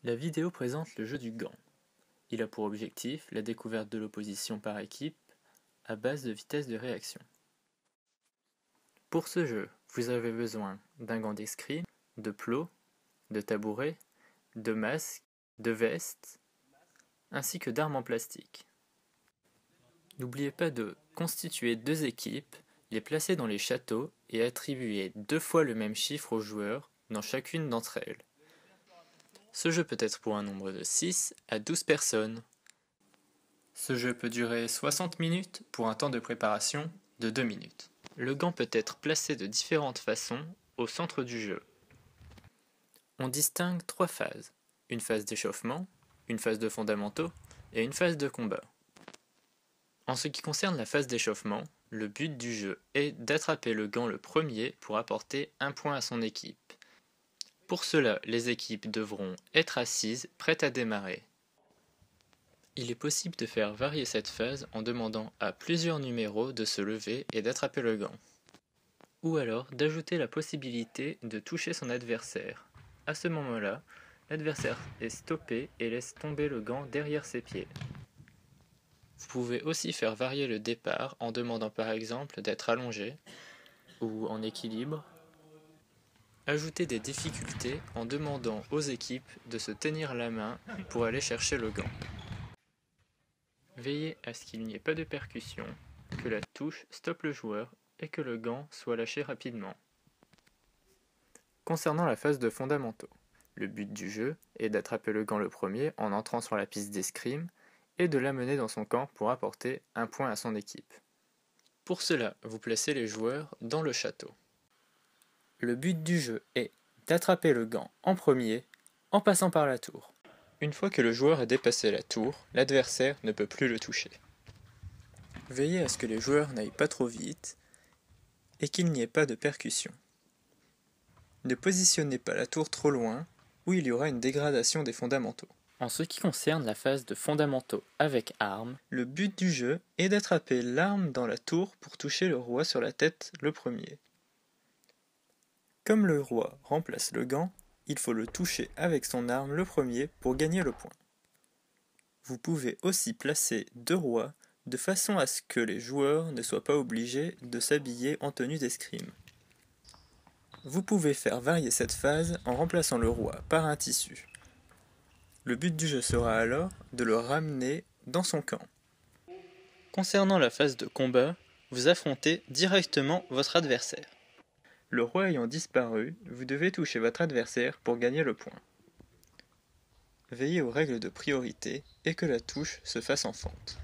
La vidéo présente le jeu du gant. Il a pour objectif la découverte de l'opposition par équipe à base de vitesse de réaction. Pour ce jeu, vous avez besoin d'un gant d'escrime, de plots, de tabourets, de masques, de vestes, ainsi que d'armes en plastique. N'oubliez pas de constituer 2 équipes, les placer dans les châteaux et attribuer 2 fois le même chiffre aux joueurs dans chacune d'entre elles. Ce jeu peut être pour un nombre de 6 à 12 personnes. Ce jeu peut durer 60 minutes pour un temps de préparation de 2 minutes. Le gant peut être placé de différentes façons au centre du jeu. On distingue 3 phases, une phase d'échauffement, une phase de fondamentaux et une phase de combat. En ce qui concerne la phase d'échauffement, le but du jeu est d'attraper le gant le premier pour apporter un point à son équipe. Pour cela, les équipes devront être assises, prêtes à démarrer. Il est possible de faire varier cette phase en demandant à plusieurs numéros de se lever et d'attraper le gant. Ou alors d'ajouter la possibilité de toucher son adversaire. À ce moment-là, l'adversaire est stoppé et laisse tomber le gant derrière ses pieds. Vous pouvez aussi faire varier le départ en demandant par exemple d'être allongé ou en équilibre. Ajouter des difficultés en demandant aux équipes de se tenir la main pour aller chercher le gant. Veillez à ce qu'il n'y ait pas de percussion, que la touche stoppe le joueur et que le gant soit lâché rapidement. Concernant la phase de fondamentaux, le but du jeu est d'attraper le gant le premier en entrant sur la piste d'escrime et de l'amener dans son camp pour apporter un point à son équipe. Pour cela, vous placez les joueurs dans le château. Le but du jeu est d'attraper le gant en premier en passant par la tour. Une fois que le joueur a dépassé la tour, l'adversaire ne peut plus le toucher. Veillez à ce que les joueurs n'aillent pas trop vite et qu'il n'y ait pas de percussion. Ne positionnez pas la tour trop loin ou il y aura une dégradation des fondamentaux. En ce qui concerne la phase de fondamentaux avec armes, le but du jeu est d'attraper l'arme dans la tour pour toucher le roi sur la tête le premier. Comme le roi remplace le gant, il faut le toucher avec son arme le premier pour gagner le point. Vous pouvez aussi placer 2 rois de façon à ce que les joueurs ne soient pas obligés de s'habiller en tenue d'escrime. Vous pouvez faire varier cette phase en remplaçant le roi par un tissu. Le but du jeu sera alors de le ramener dans son camp. Concernant la phase de combat, vous affrontez directement votre adversaire. Le roi ayant disparu, vous devez toucher votre adversaire pour gagner le point. Veillez aux règles de priorité et que la touche se fasse en fente.